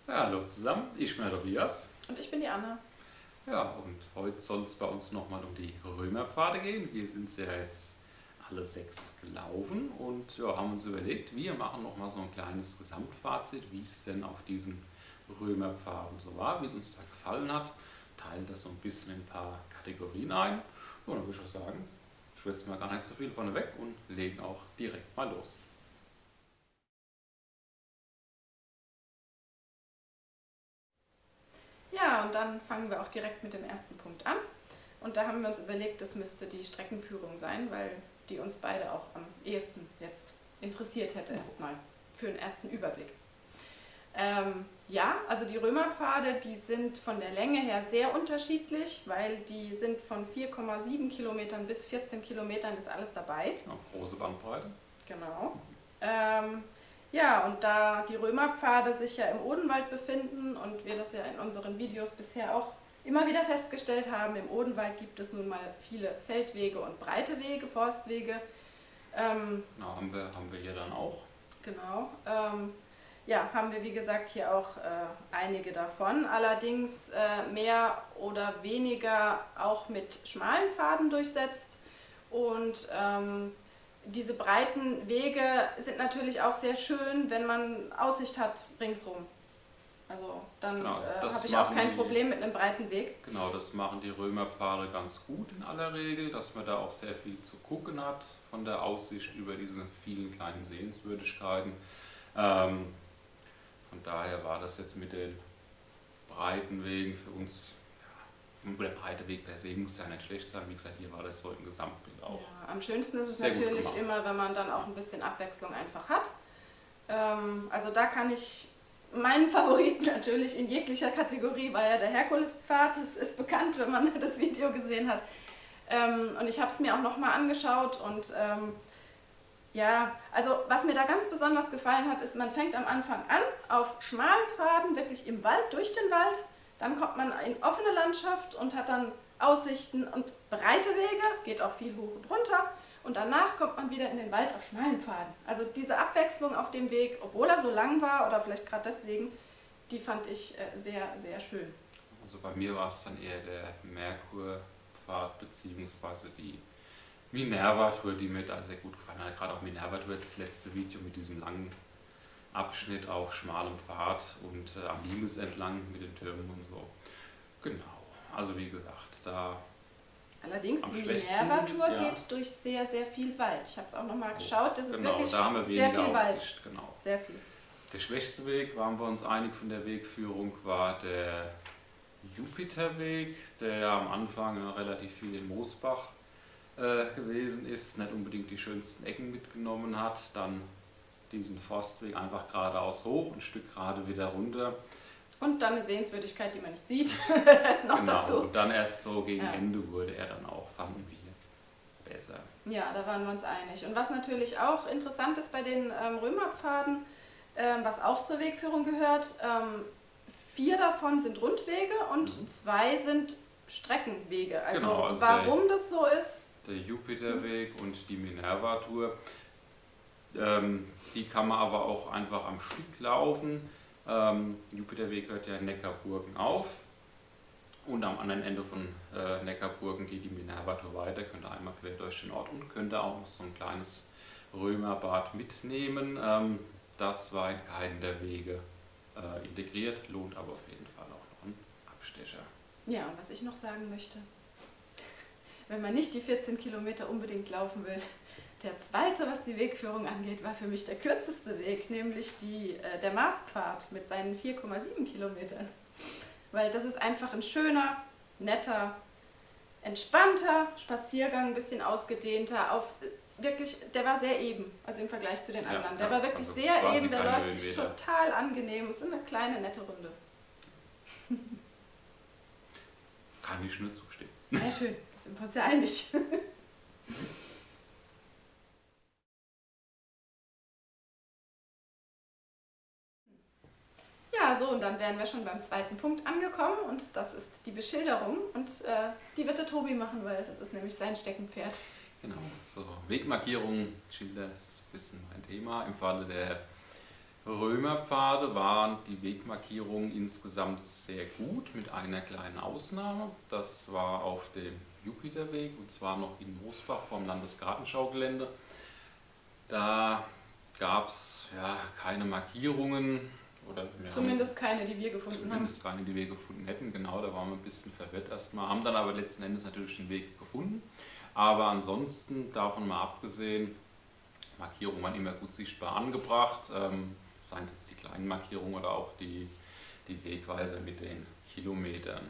Ja, hallo zusammen, ich bin der Tobias. Und ich bin die Anna. Ja, und heute soll es bei uns nochmal um die Römerpfade gehen. Wir sind ja jetzt alle 6 gelaufen und ja, haben uns überlegt, wir machen nochmal so ein kleines Gesamtfazit, wie es denn auf diesen Römerpfaden so war, wie es uns da gefallen hat. Teilen das so ein bisschen in ein paar Kategorien ein. Und dann würde ich auch sagen, schwätzen wir gar nicht so viel vorne weg und legen auch direkt mal los. Ja, und dann fangen wir auch direkt mit dem ersten Punkt an. Und da haben wir uns überlegt, das müsste die Streckenführung sein, weil die uns beide auch am ehesten jetzt interessiert hätte erstmal für einen ersten Überblick. Ja, also die Römerpfade, die sind von der Länge her sehr unterschiedlich, weil die sind von 4,7 Kilometern bis 14 Kilometern ist alles dabei. Ja, große Bandbreite. Genau. Ja, und da die Römerpfade sich ja im Odenwald befinden und wir das ja in unseren Videos bisher auch immer wieder festgestellt haben, im Odenwald gibt es nun mal viele Feldwege und breite Wege, Forstwege. Genau, haben wir hier dann auch. Genau. Ja, haben wir wie gesagt hier auch einige davon, allerdings mehr oder weniger auch mit schmalen Pfaden durchsetzt und diese breiten Wege sind natürlich auch sehr schön, wenn man Aussicht hat ringsrum. Also dann Genau, habe ich auch kein Problem mit einem breiten Weg. Genau, das machen die Römerpfade ganz gut in aller Regel, dass man da auch sehr viel zu gucken hat von der Aussicht über diese vielen kleinen Sehenswürdigkeiten. Von daher war das jetzt mit den breiten Wegen für uns, ja, der breite Weg per se muss ja nicht schlecht sein. Wie gesagt, hier war das so im Gesamtbild auch. Ja, am schönsten ist es sehr gut natürlich gemacht. immer, wenn man dann auch ein bisschen Abwechslung einfach hat. Also da kann ich meinen Favoriten natürlich in jeglicher Kategorie war ja der Herkulespfad. Das ist bekannt, wenn man das Video gesehen hat. Und ich habe es mir auch nochmal angeschaut und ja, also was mir da ganz besonders gefallen hat, ist, man fängt am Anfang an auf schmalen Pfaden, wirklich im Wald, durch den Wald. Dann kommt man in offene Landschaft und hat dann Aussichten und breite Wege, geht auch viel hoch und runter. Und danach kommt man wieder in den Wald auf schmalen Pfaden. Also diese Abwechslung auf dem Weg, obwohl er so lang war oder vielleicht gerade deswegen, die fand ich sehr, sehr schön. Also bei mir war es dann eher der Merkurpfad bzw. die Minerva-Tour, die mir da sehr gut gefallen hat. Gerade auch Minerva-Tour, jetzt das letzte Video mit diesem langen Abschnitt auf schmalem Pfad und am Limes entlang mit den Türmen und so. Genau, also wie gesagt, da Allerdings, am die schwächsten, Minerva-Tour ja. geht durch sehr, sehr viel Wald. Ich habe es auch nochmal geschaut, das ist Genau, wirklich da haben wir sehr weniger viel Wald. Aussicht, genau. Sehr viel. Der schwächste Weg, waren wir uns einig von der Wegführung, war der Jupiterweg, der ja am Anfang relativ viel in Moosbach gewesen ist, nicht unbedingt die schönsten Ecken mitgenommen hat, dann diesen Forstweg einfach geradeaus hoch, ein Stück gerade wieder runter. Und dann eine Sehenswürdigkeit, die man nicht sieht, noch Genau, dazu. und dann erst so gegen Ja. Ende wurde er dann auch, fanden wir, besser. Ja, da waren wir uns einig. Und was natürlich auch interessant ist bei den Römerpfaden, was auch zur Wegführung gehört, 4 davon sind Rundwege und 2 sind Streckenwege. Also, Genau, also warum das so ist, Der Jupiterweg und die Minerva-Tour, die kann man aber auch einfach am Stück laufen. Jupiterweg hört ja in Neckarburgen auf und am anderen Ende von Neckarburgen geht die Minerva-Tour weiter, könnt ihr einmal quer durch den Ort und könnt ihr auch noch so ein kleines Römerbad mitnehmen. Das war in keinen der Wege integriert, lohnt aber auf jeden Fall auch noch einen Abstecher. ja, und was ich noch sagen möchte, wenn man nicht die 14 Kilometer unbedingt laufen will, der zweite, was die Wegführung angeht, war für mich der kürzeste Weg, nämlich der Marspfad mit seinen 4,7 Kilometern. Weil das ist einfach ein schöner, netter, entspannter Spaziergang, ein bisschen ausgedehnter, der war sehr eben, also im Vergleich zu den Ja, anderen. Der ja, war wirklich also sehr quasi eben, der keine läuft sich Höhenmeter. total angenehm. Es ist eine kleine, nette Runde. Kann ich nur zustimmen. Sehr schön, da sind wir uns ja einig. Ja, so, und dann wären wir schon beim zweiten Punkt angekommen und das ist die Beschilderung und die wird der Tobi machen, weil das ist nämlich sein Steckenpferd. Genau, so Wegmarkierungen, Schilder, das ist ein bisschen mein Thema. Im Falle der Römerpfade waren die Wegmarkierungen insgesamt sehr gut, mit einer kleinen Ausnahme. Das war auf dem Jupiterweg, und zwar noch in Mosbach vom Landesgartenschaugelände. Da gab es keine Markierungen. Oder zumindest keine, die wir gefunden haben. Zumindest keine, die wir gefunden hätten, genau. Da waren wir ein bisschen verwirrt erstmal. Haben dann aber letzten Endes natürlich den Weg gefunden. Aber ansonsten, davon mal abgesehen, Markierungen waren immer gut sichtbar angebracht. Seien es jetzt die kleinen Markierungen oder auch die Wegweiser mit den Kilometern.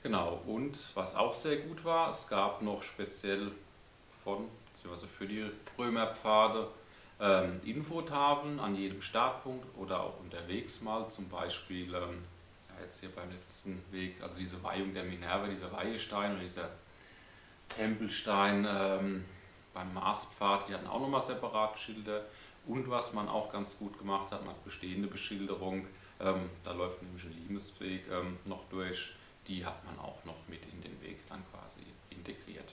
Genau, und was auch sehr gut war, es gab noch speziell beziehungsweise für die Römerpfade Infotafeln an jedem Startpunkt oder auch unterwegs mal, zum Beispiel jetzt hier beim letzten Weg, also diese Weihung der Minerva, dieser Weihestein oder dieser Tempelstein beim Marspfad, die hatten auch nochmal separat Schilder. Und was man auch ganz gut gemacht hat, man hat bestehende Beschilderung, da läuft nämlich ein Limesweg noch durch, die hat man auch noch mit in den Weg dann quasi integriert.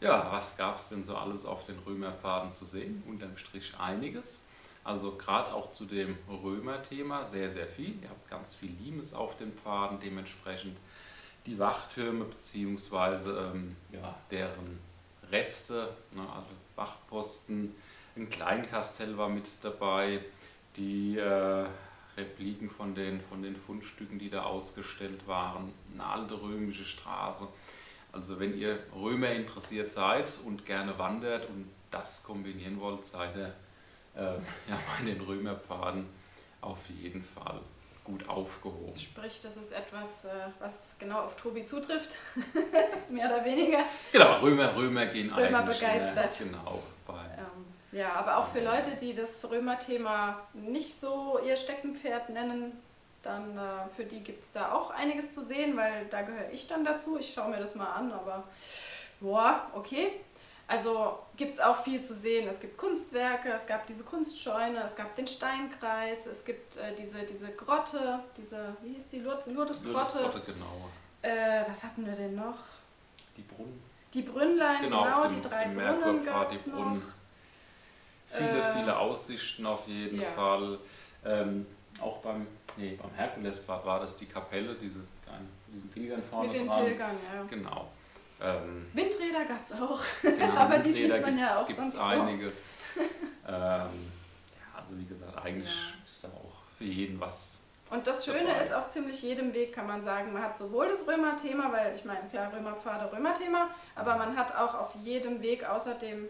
Ja, was gab es denn so alles auf den Römerpfaden zu sehen? Unterm Strich einiges. Also gerade auch zu dem Römerthema sehr, sehr viel. Ihr habt ganz viel Limes auf den Pfaden, dementsprechend die Wachtürme bzw. deren Reste, also Wachtposten. Ein Kleinkastell war mit dabei, die Repliken von den Fundstücken, die da ausgestellt waren, eine alte römische Straße. Also wenn ihr Römer interessiert seid und gerne wandert und das kombinieren wollt, seid ihr bei den Römerpfaden auf jeden Fall gut aufgehoben. Sprich, das ist etwas, was genau auf Tobi zutrifft, mehr oder weniger. Genau, Römer gehen Römer eigentlich begeistert. Genau. Ja, aber auch für Leute, die das Römer-Thema nicht so ihr Steckenpferd nennen, dann für die gibt es da auch einiges zu sehen, weil da gehöre ich dann dazu. Ich schaue mir das mal an, aber boah, okay. Also gibt es auch viel zu sehen. Es gibt Kunstwerke, es gab diese Kunstscheune, es gab den Steinkreis, es gibt diese Grotte, wie hieß die, Lourdesgrotte. Lourdesgrotte, genau. Was hatten wir denn noch? Die Brunnen. Die Brünnlein, genau, die 3 Brunnen gab es noch. Viele Aussichten auf jeden Fall. Auch beim Herkulespfad war das die Kapelle, diesen Pilgern vorne dran. Mit den Pilgern, ja. Genau. Windräder gab es auch, genau, aber die sieht man ja auch gibt's sonst einige. Also wie gesagt, eigentlich ist da auch für jeden was. Und das Schöne ist, auf ziemlich jedem Weg kann man sagen, man hat sowohl das Römer-Thema, weil ich meine, klar, Römerpfade, Römer-Thema, aber man hat auch auf jedem Weg außerdem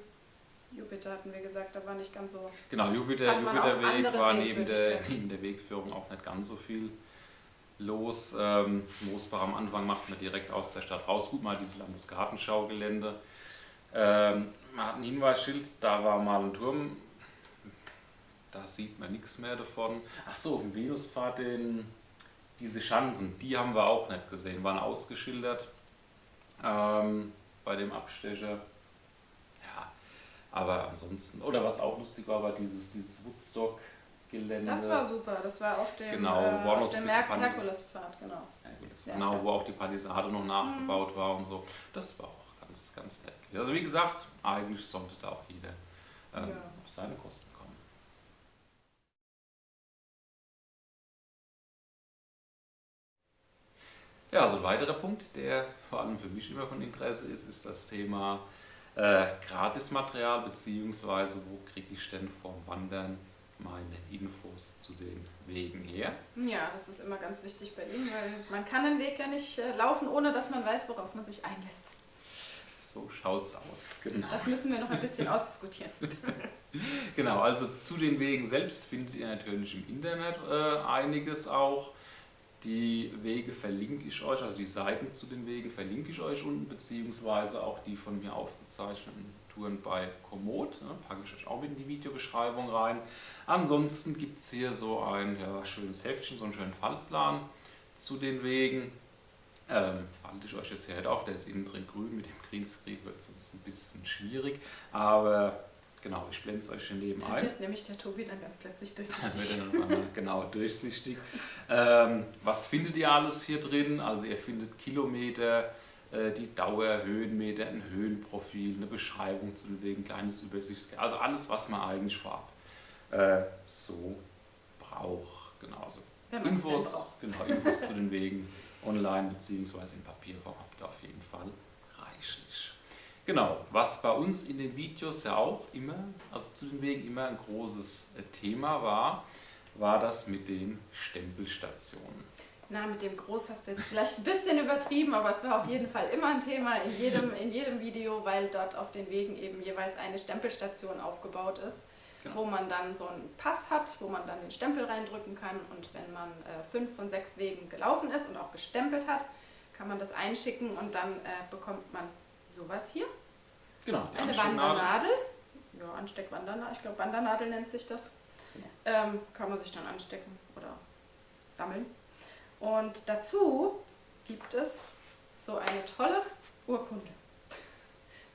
Jupiter hatten wir gesagt, da war nicht ganz so. Genau, Jupiterweg war neben der Wegführung auch nicht ganz so viel los. Mosbach am Anfang macht man direkt aus der Stadt raus. Gut, mal dieses Landesgartenschaugelände. Man hat ein Hinweisschild, da war mal ein Turm. Da sieht man nichts mehr davon. Achso, im Venuspfad, diese Schanzen, die haben wir auch nicht gesehen, waren ausgeschildert bei dem Abstecher. Aber ansonsten, oder was auch lustig war dieses Woodstock-Gelände. Das war super, das war auf dem, auf dem Herkulespfad, genau. Genau, wo auch die Palisade noch nachgebaut war und so. Das war auch ganz, ganz nett. Also wie gesagt, eigentlich sollte da auch jeder auf seine Kosten kommen. Ja, also ein weiterer Punkt, der vor allem für mich immer von Interesse ist das Thema Gratismaterial, beziehungsweise wo kriege ich denn vom Wandern meine Infos zu den Wegen her? Ja, das ist immer ganz wichtig bei Ihnen, weil man kann den Weg ja nicht laufen, ohne dass man weiß, worauf man sich einlässt. So schaut's aus, genau. Das müssen wir noch ein bisschen ausdiskutieren. Genau, also zu den Wegen selbst findet ihr natürlich im Internet einiges auch. Die Wege verlinke ich euch, also die Seiten zu den Wegen verlinke ich euch unten, beziehungsweise auch die von mir aufgezeichneten Touren bei Komoot, packe ich euch auch in die Videobeschreibung rein. Ansonsten gibt es hier so ein schönes Heftchen, so einen schönen Faltplan zu den Wegen. Falte ich euch jetzt hier nicht auf, der ist innen drin grün, mit dem Greenscreen wird es uns ein bisschen schwierig, aber genau, ich blende es euch hier neben ein. Wird nämlich der Tobi dann ganz plötzlich durchsichtig. Genau, durchsichtig. Was findet ihr alles hier drin? Also ihr findet Kilometer, die Dauer, Höhenmeter, ein Höhenprofil, eine Beschreibung zu den Wegen, kleines Übersichtsskizze, also alles, was man eigentlich vorab so braucht. Genauso. Infos, genau, Infos zu den Wegen online bzw. in Papierform habt ihr auf jeden Fall reichlich. Genau, was bei uns in den Videos ja auch immer, also zu den Wegen immer ein großes Thema war das mit den Stempelstationen. Na, mit dem Groß hast du jetzt vielleicht ein bisschen übertrieben, aber es war auf jeden Fall immer ein Thema in jedem Video, weil dort auf den Wegen eben jeweils eine Stempelstation aufgebaut ist, genau, wo man dann so einen Pass hat, wo man dann den Stempel reindrücken kann, und wenn man 5 von 6 Wegen gelaufen ist und auch gestempelt hat, kann man das einschicken und dann bekommt man sowas hier. Genau, eine Wandernadel. Ja, Ansteckwandernadel, ich glaube Wandernadel nennt sich das. Genau. Kann man sich dann anstecken oder sammeln. Und dazu gibt es so eine tolle Urkunde,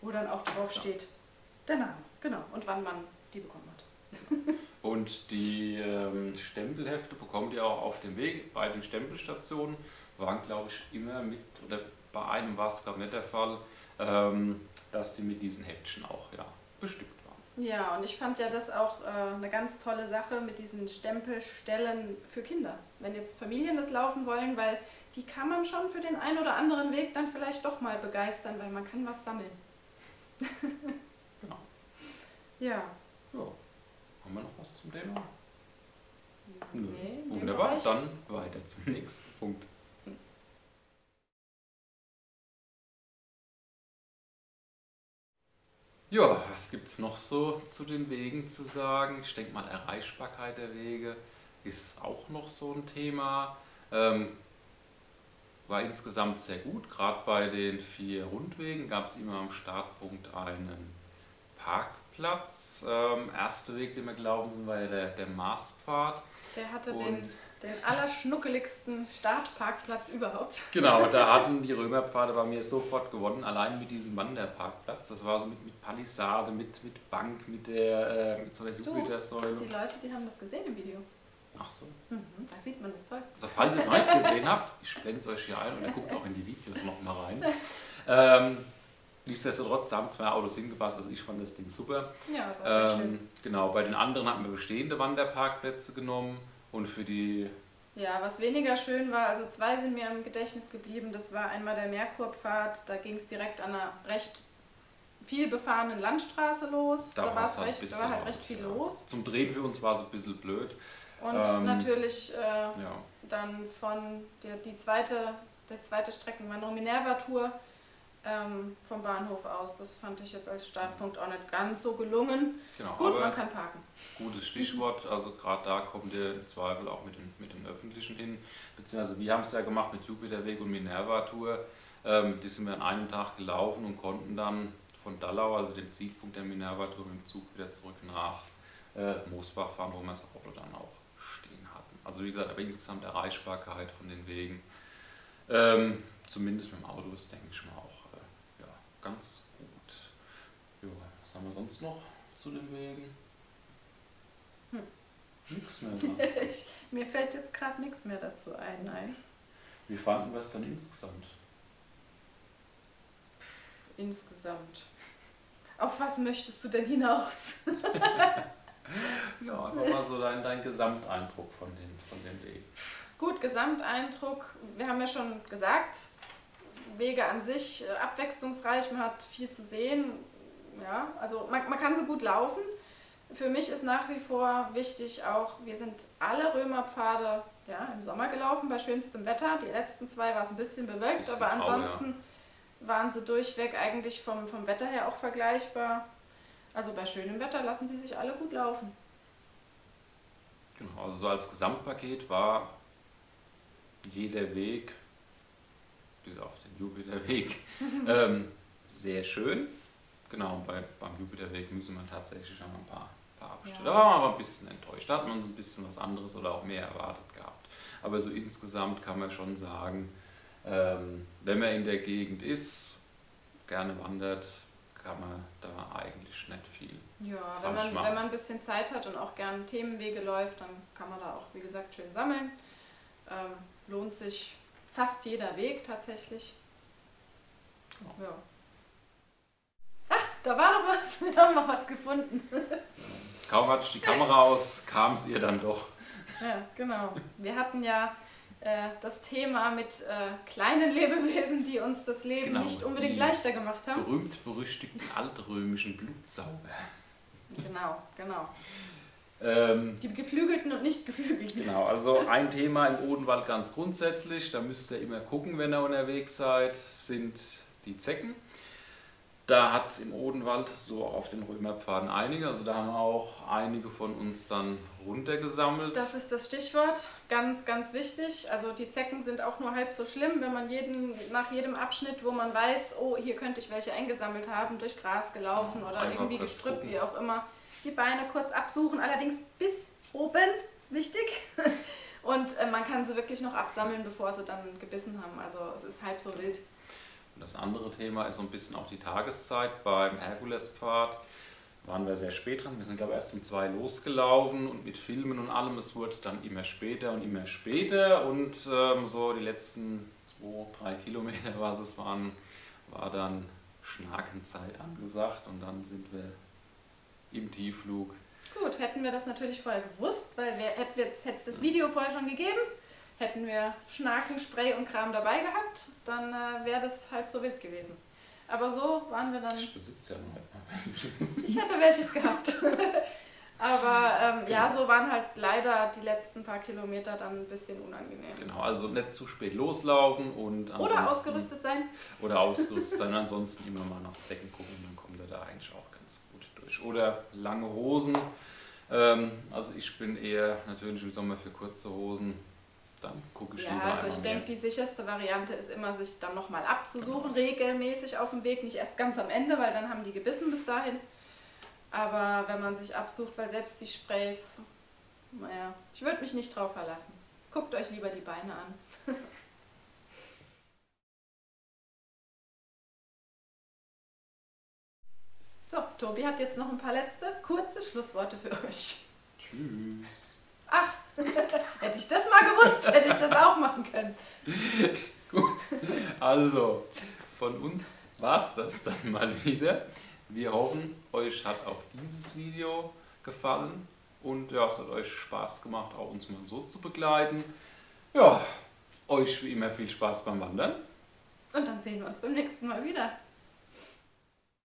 wo dann auch drauf steht, der Name, genau, und wann man die bekommen hat. Und die Stempelhefte bekommt ihr auch auf dem Weg. Bei den Stempelstationen waren, glaube ich, immer mit, oder bei einem war es, glaube ich, nicht der Fall, dass die mit diesen Heftchen auch bestückt waren. Ja, und ich fand ja das auch eine ganz tolle Sache mit diesen Stempelstellen für Kinder. Wenn jetzt Familien das laufen wollen, weil die kann man schon für den einen oder anderen Weg dann vielleicht doch mal begeistern, weil man kann was sammeln. Genau. Ja. Ja. Haben wir noch was zum Thema? Nee, wunderbar, dann weiter zum nächsten Punkt. Ja, was gibt es noch so zu den Wegen zu sagen? Ich denke mal, Erreichbarkeit der Wege ist auch noch so ein Thema. War insgesamt sehr gut. Gerade bei den 4 Rundwegen gab es immer am Startpunkt einen Parkplatz. Erster Weg, den wir glauben sind, war ja der Marspfad. Der hatte den allerschnuckeligsten Startparkplatz überhaupt. Genau, da hatten die Römerpfade bei mir sofort gewonnen, allein mit diesem Wanderparkplatz. Das war so mit Palisade, mit Bank, mit so einer Jupitersäule. Die Leute, die haben das gesehen im Video. Ach so. Da sieht man das toll. Also falls ihr es noch nicht gesehen habt, ich blende es euch hier ein und ihr guckt auch in die Videos nochmal rein. Nichtsdestotrotz, da haben 2 Autos hingepasst, also ich fand das Ding super. Ja, war sehr schön. Genau, bei den anderen hatten wir bestehende Wanderparkplätze genommen und für die... Ja, was weniger schön war, also 2 sind mir im Gedächtnis geblieben. Das war einmal der Merkurpfad, da ging es direkt an einer recht viel befahrenen Landstraße los. Da war halt recht viel los. Zum Drehen für uns war es ein bisschen blöd. Und natürlich dann von der zweite Streckenwanderung, Minerva-Tour, vom Bahnhof aus. Das fand ich jetzt als Startpunkt auch nicht ganz so gelungen. Genau, gut, man kann parken. Gutes Stichwort, also gerade da kommt ihr im Zweifel auch mit den Öffentlichen hin. Beziehungsweise wir haben es ja gemacht mit Jupiterweg und Minerva-Tour. Die sind wir an einem Tag gelaufen und konnten dann von Dallau, also dem Zielpunkt der Minerva-Tour, mit dem Zug wieder zurück nach Moosbach fahren, wo wir das Auto dann auch stehen hatten. Also wie gesagt, aber insgesamt Erreichbarkeit von den Wegen, zumindest mit dem Auto, ist, denke ich mal, auch ganz gut. Ja, was haben wir sonst noch zu den Wegen? Nichts mehr. Mir fällt jetzt gerade nichts mehr dazu ein. Nein. Wie fanden wir es dann insgesamt? Insgesamt. Auf was möchtest du denn hinaus? Ja, einfach mal so dein Gesamteindruck von den Wegen. Gut, Gesamteindruck. Wir haben ja schon gesagt, Wege an sich abwechslungsreich, man hat viel zu sehen. Ja, also man kann so gut laufen. Für mich ist nach wie vor wichtig auch, wir sind alle Römerpfade im Sommer gelaufen, bei schönstem Wetter. Die letzten 2 war es ein bisschen bewölkt, aber ansonsten waren sie durchweg eigentlich vom Wetter her auch vergleichbar. Also bei schönem Wetter lassen sie sich alle gut laufen. Genau, also so als Gesamtpaket war jeder Weg, bis auf den Jupiterweg, sehr schön. Genau, beim Jupiterweg müssen wir tatsächlich noch ein paar Abschnitte. Da waren wir aber ein bisschen enttäuscht. Da hat man so ein bisschen was anderes oder auch mehr erwartet gehabt. Aber so insgesamt kann man schon sagen, wenn man in der Gegend ist, gerne wandert, kann man da eigentlich nicht viel. Ja, wenn man ein bisschen Zeit hat und auch gerne Themenwege läuft, dann kann man da auch, wie gesagt, schön sammeln. Lohnt sich fast jeder Weg tatsächlich. Ja. Ach, da war noch was. Wir haben noch was gefunden. Kaum hatte ich die Kamera aus, kam es ihr dann doch. Ja, genau. Wir hatten ja das Thema mit kleinen Lebewesen, die uns das Leben nicht unbedingt leichter gemacht haben. Berühmt-berüchtigten altrömischen Blutsauger. Genau. Die geflügelten und nicht geflügelten. Genau, also ein Thema im Odenwald ganz grundsätzlich, da müsst ihr immer gucken, wenn ihr unterwegs seid, sind die Zecken. Da hat es im Odenwald, so auch auf den Römerpfaden, einige. Also da haben auch einige von uns dann runtergesammelt. Das ist das Stichwort, ganz, ganz wichtig. Also die Zecken sind auch nur halb so schlimm, wenn man nach jedem Abschnitt, wo man weiß, oh, hier könnte ich welche eingesammelt haben, durch Gras gelaufen oder irgendwie gestrüppt, wie auch immer, die Beine kurz absuchen, allerdings bis oben, wichtig. Und man kann sie wirklich noch absammeln, bevor sie dann gebissen haben. Also es ist halb so wild. Und das andere Thema ist so ein bisschen auch die Tageszeit. Beim Herkulespfad waren wir sehr spät dran. Wir sind, glaube ich, erst um 2 losgelaufen und mit Filmen und allem. Es wurde dann immer später und immer später. Und so die letzten 2-3 Kilometer, was es waren, war dann Schnakenzeit angesagt. Und dann sind wir im Tiefflug. Gut, hätten wir das natürlich vorher gewusst, weil hätte es das Video vorher schon gegeben, hätten wir Schnaken, Spray und Kram dabei gehabt, dann wäre das halb so wild gewesen. Aber so waren wir dann... Ich besitze ja noch. Ich hätte welches gehabt. Aber ja, so waren halt leider die letzten paar Kilometer dann ein bisschen unangenehm. Genau, also nicht zu spät loslaufen und oder ausgerüstet sein. Oder ausgerüstet sein, ansonsten immer mal nach Zecken gucken, dann kommt er da eigentlich auch ganz gut durch. Oder lange Hosen. Also ich bin eher natürlich im Sommer für kurze Hosen. Dann gucke ich lieber Ja, also ich denke, die sicherste Variante ist immer, sich dann nochmal abzusuchen, regelmäßig auf dem Weg, nicht erst ganz am Ende, weil dann haben die gebissen bis dahin. Aber wenn man sich absucht, weil selbst die Sprays, naja, ich würde mich nicht drauf verlassen. Guckt euch lieber die Beine an. So, Tobi hat jetzt noch ein paar letzte, kurze Schlussworte für euch. Tschüss. Ach, hätte ich das mal gewusst, hätte ich das auch machen können. Gut, also von uns war es das dann mal wieder. Wir hoffen, euch hat auch dieses Video gefallen und ja, es hat euch Spaß gemacht, auch uns mal so zu begleiten. Ja, euch wie immer viel Spaß beim Wandern. Und dann sehen wir uns beim nächsten Mal wieder.